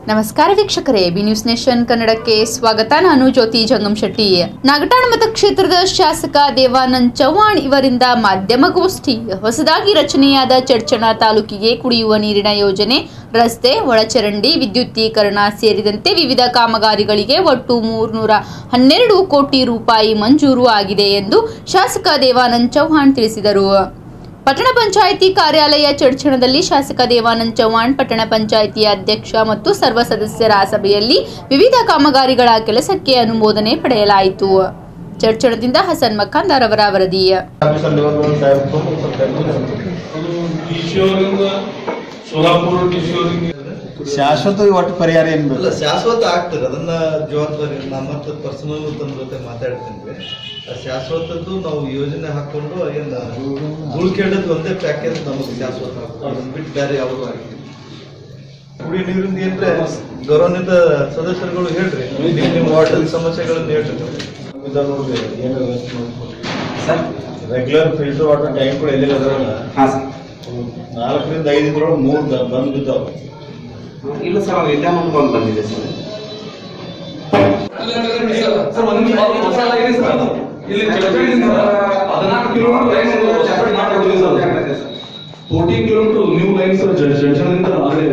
ನಮಸ್ಕಾರ ವೀಕ್ಷಕರೇ, B news nation ಕನ್ನಡಕ್ಕೆ ಸ್ವಾಗತ. ನಾನು ಜ್ಯೋತಿ ಜಂಗಮ್ ಶೆಟ್ಟಿ. ನಾಗಠಾಣ ಮತಕ್ಷೇತ್ರದ ಶಾಸಕ ದೇವಾನಂದ್ ಚವ್ಹಾಣ್ ಇವರಿಂದ ಮಾಧ್ಯಮಗೋಷ್ಠಿ. ಹೊಸದಾಗಿ ರಚನೆಯಾದ ಚಡ್ಚಣ ತಾಲೂಕಿಗೆ ಕುಡಿಯುವ ನೀರಿನ ಯೋಜನೆ, ರಸ್ತೆ, ಒಳಚರಂಡಿ, ವಿದ್ಯುದ್ದೀಕರಣ ಸೇರಿದಂತೆ ವಿವಿಧ ಕಾಮಗಾರಿಗಳಿಗೆ ಒಟ್ಟು 312 ಕೋಟಿ ರೂಪಾಯಿ ಮಂಜೂರು ಆಗಿದೆ ಎಂದು ಶಾಸಕ ದೇವಾನಂದ್ ಚವ್ಹಾಣ್ ತಿಳಿಸಿದರು. ಪಟ್ಟಣ ಪಂಚಾಯಿತಿ ಕಾರ್ಯಾಲಯ ಚಡ್ಚಣದಲ್ಲಿ ಶಾಸಕ ದೇವಾನಂದ್ ಚವ್ಹಾಣ್ ಪಟ್ಟಣ ಪಂಚಾಯಿತಿಯ ಅಧ್ಯಕ್ಷ ಮತ್ತು ಸರ್ವ ಸದಸ್ಯರ ಸಭೆಯಲ್ಲಿ ವಿವಿಧ ಕಾಮಗಾರಿಗಳ ಕೆಲಸಕ್ಕೆ ಅನುಮೋದನೆ ಪಡೆಯಲಾಯಿತು. ಚಡ್ಚಣದಿಂದ ಹಸನ್ ಮಖಾಂದಾರ್ ಅವರ ವರದಿ. ಶಾಶ್ವತ ಒಟ್ಟು ಪರಿಹಾರ ಏನು ಶಾಶ್ವತ ಆಗ್ತದೆ. ಅದನ್ನ ಜವಾಬ್ದಾರಿ ನಮ್ಮ ಪರ್ಸನಲ್ ತಮ್ಮ ಜೊತೆ ಮಾತಾಡ್ತೀನಿ. ಶಾಶ್ವತದ್ದು ನಾವು ಯೋಜನೆ ಹಾಕೊಂಡು ಉಳ್ಕೊಂಡದ್ದು ಒಂದೇ ಪ್ಯಾಕೇಜ್ ನಮಗೆ ಶಾಶ್ವತ ಅದನ್ನ ಬಿಟ್ಟು ಬೇರೆ ಯಾವುದು ಆಗಿದೆ. ಕುಡಿಯೋ ನೀರಿಂದ ಏನ್ರೆ ಗೌರವಾನ್ವಿತ ಸದಸ್ಯರುಗಳು ಹೇಳ್ರಿ, ನಿಮ್ಮ ವಾಟರ್ ಸಮಸ್ಯೆಗಳನ್ನು ಹೇಳ್ರಿ. ನೋಡ್ರಿ ಏನು sir, regular filter water tank ಕೂಡ ಎಲ್ಲಿ ಅದರಲ್ಲ 4 ರಿಂದ 5 ಇದ್ರೊಳಗೆ 3 ಬಂದ್ ಬಿದ್ದಾವೆ. ಇಲ್ಲ ಸರ್, ಅದು ಇಲ್ಲ ಬಂದು ಬಂದಿದೆ ಸರ್. ಇಲ್ಲಿ 14 kilometre line 14 kilometre new line sir. ಜಡ್ಜದಿಂದ ಅದೇ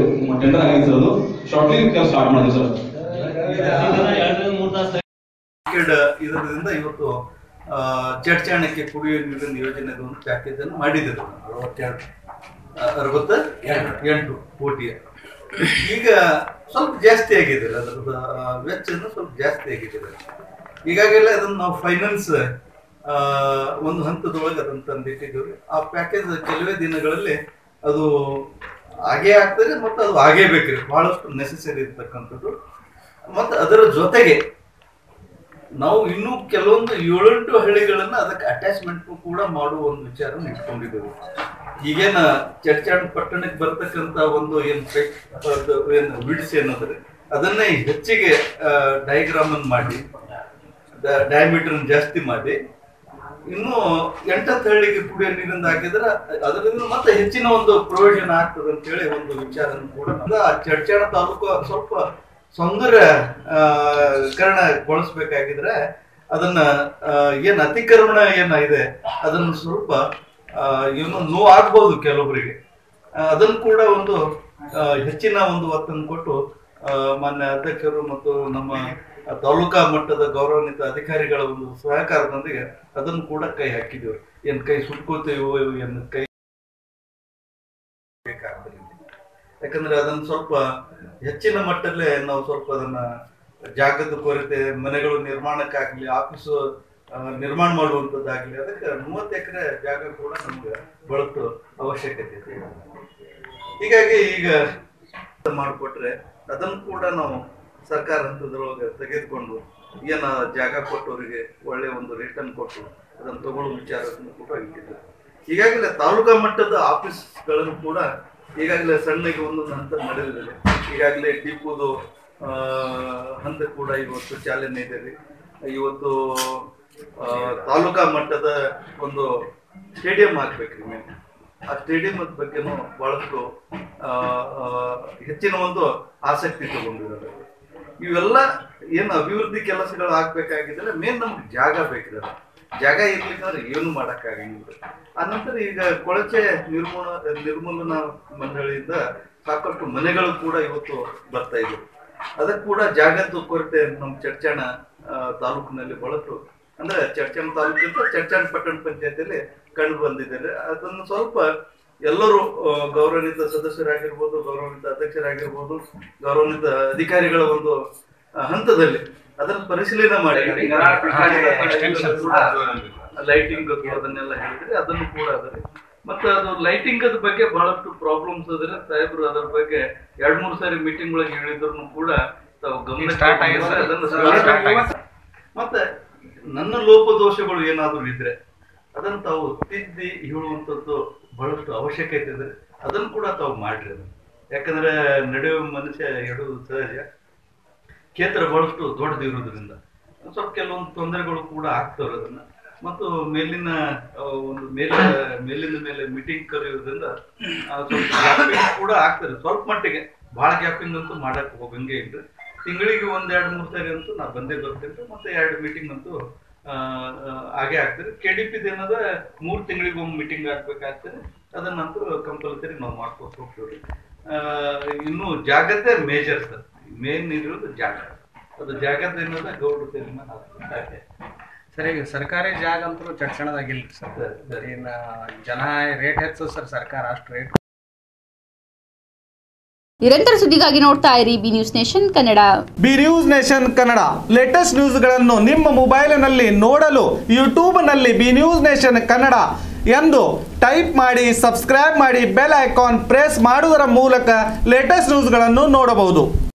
ಟೆಂಡರ್ ಆಗಿದೆ ಸರ್. ಅದು ಶಾರ್ಟ್ಲಿ ಸ್ಟಾರ್ಟ್ ಮಾಡಿದೆ ಸರ್. ಇದರಿಂದ ಇವತ್ತು ಚಡ್ಚಣಕ್ಕೆ ಕುಡಿಯುವ ನೀರಿನ ಯೋಜನೆದ ಒಂದು ಪ್ಯಾಕೇಜ್ ಅನ್ನು ಮಾಡಿದ್ರು 68 ಕೋಟಿ. ಈಗ ಸ್ವಲ್ಪ ಜಾಸ್ತಿ ಆಗಿದೆ, ಅದರದ ವೆಚ್ಚನು ಸ್ವಲ್ಪ ಜಾಸ್ತಿ ಆಗಿದೆ. ಈಗಾಗಲೇ ಅದನ್ನು ನಾವು ಫೈನಾನ್ಸ್ ಒಂದು ಹಂತದೊಳಗೆ ಅದನ್ನು ತಂದಿಟ್ಟಿದ್ದೀವಿ. ಆ ಪ್ಯಾಕೇಜ್ ಕೆಲವೇ ದಿನಗಳಲ್ಲಿ ಅದು ಹಾಗೇ ಆಗ್ತದೆ ಮತ್ತು ಅದು ಆಗೇ ಬೇಕ್ರಿ, ಬಹಳಷ್ಟು ನೆಸೆಸರಿ ಇರ್ತಕ್ಕಂಥದ್ದು. ಮತ್ತು ಅದರ ಜೊತೆಗೆ ನಾವು ಇನ್ನೂ ಕೆಲವೊಂದು 7-8 ಹಳ್ಳಿಗಳನ್ನ ಅದಕ್ಕೆ ಅಟ್ಯಾಚ್ಮೆಂಟ್ ಕೂಡ ಮಾಡುವ ಒಂದು ವಿಚಾರ ಇಟ್ಕೊಂಡಿದ್ದೇವೆ. ಈಗೇನ ಚಡ್ಚಣ ಪಟ್ಟಣಕ್ಕೆ ಬರ್ತಕ್ಕಂಥ ಒಂದು ಏನು ವಿಡ್ಸ್ ಏನಂದ್ರೆ ಅದನ್ನೇ ಹೆಚ್ಚಿಗೆ ಡಯಾಗ್ರಾಮ್ ಅನ್ನು ಮಾಡಿ ಡಯಾಮೀಟರ್ ಜಾಸ್ತಿ ಮಾಡಿ ಇನ್ನು 8 ಹಳ್ಳಿಗೆ ಕುಡಿಯೋ ನೀರಿಂದ ಹಾಕಿದ್ರೆ ಅದರಿಂದ ಮತ್ತೆ ಹೆಚ್ಚಿನ ಒಂದು ಪ್ರಯೋಜನ ಆಗ್ತದೆ ಅಂತ ಹೇಳಿ ಒಂದು ವಿಚಾರ ಕೂಡ ಚಡ್ಚಣ ತಾಲೂಕು ಸ್ವಲ್ಪ ಸೌಂದರ್ಯಕರಣಗೊಳಿಸ್ಬೇಕಾಗಿದ್ರೆ ಅದನ್ನ ಏನ್ ಅತಿಕ್ರಮಣ ಏನಿದೆ ಅದನ್ನು ಸ್ವಲ್ಪ ಏನು ನೋವು ಆಗ್ಬೋದು ಕೆಲವೊಬ್ಬರಿಗೆ. ಅದನ್ನು ಕೂಡ ಒಂದು ಹೆಚ್ಚಿನ ಒಂದು ಒತ್ತನ್ನು ಕೊಟ್ಟು ಮಾನ್ಯ ಅಧ್ಯಕ್ಷರು ಮತ್ತು ನಮ್ಮ ತಾಲೂಕಾ ಮಟ್ಟದ ಗೌರವಾನ್ವಿತ ಅಧಿಕಾರಿಗಳ ಒಂದು ಸಹಕಾರದೊಂದಿಗೆ ಅದನ್ನು ಕೂಡ ಕೈ ಹಾಕಿದ್ದೇವೆ. ಏನ್ ಕೈ ಸುಟ್ಕೋತೇವೋ ಏನು ಕೈ ಬೇಕಾಗ್ತದೆ. ಯಾಕಂದ್ರೆ ಅದನ್ನ ಸ್ವಲ್ಪ ಹೆಚ್ಚಿನ ಮಟ್ಟದಲ್ಲೇ ನಾವು ಸ್ವಲ್ಪ ಅದನ್ನ ಜಾಗದ ಕೊರತೆ, ಮನೆಗಳು ನಿರ್ಮಾಣಕ್ಕಾಗ್ಲಿ, ಆಫೀಸು ನಿರ್ಮಾಣ ಮಾಡುವಂಥದ್ದಾಗ್ಲಿ, ಅದಕ್ಕೆ 30 ಎಕರೆ ಜಾಗ ಕೂಡ ನಮ್ಗೆ ಬಳತು ಅವಶ್ಯಕತೆ ಇದೆ. ಹೀಗಾಗಿ ಈಗ ಮಾಡಿಕೊಟ್ರೆ ಅದನ್ನು ಕೂಡ ನಾವು ಸರ್ಕಾರ ಹಂತದೊಳಗೆ ತೆಗೆದುಕೊಂಡು ಏನ ಜಾಗ ಕೊಟ್ಟವರಿಗೆ ಒಳ್ಳೆ ಒಂದು ರಿಟರ್ನ್ ಕೊಟ್ಟು ಅದನ್ನು ತಗೊಳ್ಳೋ ವಿಚಾರವನ್ನು ಕೂಡ ಇಟ್ಟಿದ್ದಾರೆ. ಈಗಾಗಲೇ ತಾಲೂಕಾ ಮಟ್ಟದ ಆಫೀಸ್ಗಳನ್ನು ಕೂಡ ಈಗಾಗಲೇ ಸಣ್ಣಗೆ ಒಂದೊಂದು ಹಂತ ನಡೆದಿದೆ. ಈಗಾಗಲೇ ಡಿಪೋದು ಹಂತ ಕೂಡ ಇವತ್ತು ಚಾಲನೆ ಇದೆ. ಇವತ್ತು ತಾಲೂಕಾ ಮಟ್ಟದ ಒಂದು ಸ್ಟೇಡಿಯಂ ಹಾಕ್ಬೇಕ್ರಿ. ಮೇಲೆ ಆ ಸ್ಟೇಡಿಯಂ ಬಗ್ಗೆನೂ ಬಹಳಷ್ಟು ಹೆಚ್ಚಿನ ಒಂದು ಆಸಕ್ತಿ ತಗೊಂಡಿದ್ದಾರೆ. ಇವೆಲ್ಲ ಏನು ಅಭಿವೃದ್ಧಿ ಕೆಲಸಗಳು ಆಗ್ಬೇಕಾಗಿದ್ರೆ ಮೇನ್ ನಮ್ಗೆ ಜಾಗ ಬೇಕಿದೆ. ಜಾಗ ಇರ್ಲಿಕ್ಕಂದ್ರೆ ಏನು ಮಾಡೋಕ್ಕಾಗಂಗಿಲ್ಲ. ಆನಂತರ ಈಗ ಕೊಳಚೆ ನಿರ್ಮೂಲನಾ ಮಂಡಳಿಯಿಂದ ಸಾಕಷ್ಟು ಮನೆಗಳು ಕೂಡ ಇವತ್ತು ಬರ್ತಾ ಇದೆ. ಅದಕ್ಕೆ ಕೂಡ ಜಾಗದ ಕೊರತೆ ನಮ್ಮ ಚಡ್ಚಣ ತಾಲೂಕಿನಲ್ಲಿ ಬಹಳಷ್ಟು, ಅಂದ್ರೆ ಚಡ್ಚಣ ತಾಲೂಕಿಂದ ಚಡ್ಚಣ ಪಟ್ಟಣ ಪಂಚಾಯತಿಯಲ್ಲಿ ಕಂಡು ಬಂದಿದ್ದಾರೆ. ಅದನ್ನು ಸ್ವಲ್ಪ ಎಲ್ಲರೂ ಗೌರವಾನ್ವಿತ ಸದಸ್ಯರಾಗಿರ್ಬೋದು, ಗೌರವಾನ್ವಿತ ಅಧ್ಯಕ್ಷರಾಗಿರ್ಬೋದು, ಗೌರವಾನ್ವಿತ ಅಧಿಕಾರಿಗಳ ಒಂದು ಹಂತದಲ್ಲಿ ಅದನ್ನು ಪರಿಶೀಲನೆ ಮಾಡಿ ಲೈಟಿಂಗ್ ಅದನ್ನೆಲ್ಲ ಹೇಳಿದ್ರೆ ಅದನ್ನು ಕೂಡ ಅದರೆ. ಮತ್ತೆ ಅದು ಲೈಟಿಂಗ್ ಅದ ಬಗ್ಗೆ ಬಹಳಷ್ಟು ಪ್ರಾಬ್ಲಮ್ಸ್ ಅದ್ರೆ ಸಾಹೇಬರು ಅದರ ಬಗ್ಗೆ 2-3 ಸಾರಿ ಮೀಟಿಂಗ್ ಒಳಗೆ ಹೇಳಿದ್ರು ಕೂಡ ತಾವು ಗಮನ ಮತ್ತೆ ನನ್ನ ಲೋಪದೋಷಗಳು ಏನಾದ್ರು ಇದ್ರೆ ಅದನ್ನು ತಾವು ತಿದ್ದಿ ಹೇಳುವಂಥದ್ದು ಬಹಳಷ್ಟು ಅವಶ್ಯಕತೆ ಇದೆ. ಅದನ್ನು ಕೂಡ ತಾವು ಮಾಡ್ರಿ. ಅದು ಯಾಕಂದ್ರೆ ನಡೆಯುವ ಮನುಷ್ಯ ಹೇಳುವುದು ಸಹಜ. ಕ್ಷೇತ್ರ ಬಹಳಷ್ಟು ದೊಡ್ಡದಿರೋದ್ರಿಂದ ಸ್ವಲ್ಪ ಕೆಲವೊಂದು ತೊಂದರೆಗಳು ಕೂಡ ಆಗ್ತವ್ರೆ. ಅದನ್ನ ಮತ್ತು ಮೇಲಿನ ಒಂದು ಮೇಲಿನ ಮೇಲೆ ಮೀಟಿಂಗ್ ಕರೆಯೋದ್ರಿಂದ ಸ್ವಲ್ಪ ಕೂಡ ಆಗ್ತದೆ ಸ್ವಲ್ಪ ಮಟ್ಟಿಗೆ. ಭಾಳ ಗ್ಯಾಪಿಂಗ್ ಅಂತೂ ಮಾಡಕ್ಕೆ ಹೋಗಂಗೆ ಇಲ್ರಿ. ತಿಂಗಳಿಗೆ 1-2-3 ಸಾರಿ ಅಂತೂ ನಾ ಬಂದೇ ಬರ್ತೇನೆ ರೀ. ಮತ್ತು 2 ಮೀಟಿಂಗ್ ಅಂತೂ ಹಾಗೆ ಆಗ್ತದೆ. KDP ಏನದ 3 ತಿಂಗಳಿಗೊಮ್ಮೆ ಮೀಟಿಂಗ್ ಆಗ್ಬೇಕಾಗ್ತದೆ. ಅದನ್ನಂತೂ ಕಂಪಲ್ಸರಿ ನಾವು ಮಾಡ್ಕೊತ ಹೋಗ್ತೀವಿ. ಇನ್ನು ಜಾಗತೆ ಮೇಜರ್ ಸರ್, ಮೇನ್ ಇರೋದು ಜಾಗ. ಅದು ಜಾಗದ ಏನದ ಗೌಡ್ರ ತೆರಿನ ಹಾಕ್ತಾರೆ ಸರ್. ಈಗ ಸರ್ಕಾರಿ ಜಾಗ ಅಂತೂ ಚಡ್ಚಣದಾಗಿಲ್ಲ ಸರ್. ಇನ್ನು ಜನ ರೇಟ್ ಹೆಚ್ಚು ಸರ್, ಸರ್ಕಾರ ಅಷ್ಟು ರೇಟ್. ನಿರಂತರ ಸುದ್ದಿಗಾಗಿ ನೋಡ್ತಾ ಇರಿ B news nation Kannada. B news nation Kannada latest ನ್ಯೂಸ್ಗಳನ್ನು ನಿಮ್ಮ ಮೊಬೈಲಿನಲ್ಲಿ ನೋಡಲು ಯೂಟ್ಯೂಬ್ನಲ್ಲಿ ಬಿ ನ್ಯೂಸ್ ನೇಷನ್ ಕನ್ನಡ ಎಂದು ಟೈಪ್ ಮಾಡಿ, ಸಬ್ಸ್ಕ್ರೈಬ್ ಮಾಡಿ, ಬೆಲ್ ಐಕಾನ್ ಪ್ರೆಸ್ ಮಾಡುವುದರ ಮೂಲಕ ಲೇಟೆಸ್ಟ್ ನ್ಯೂಸ್ಗಳನ್ನು ನೋಡಬಹುದು.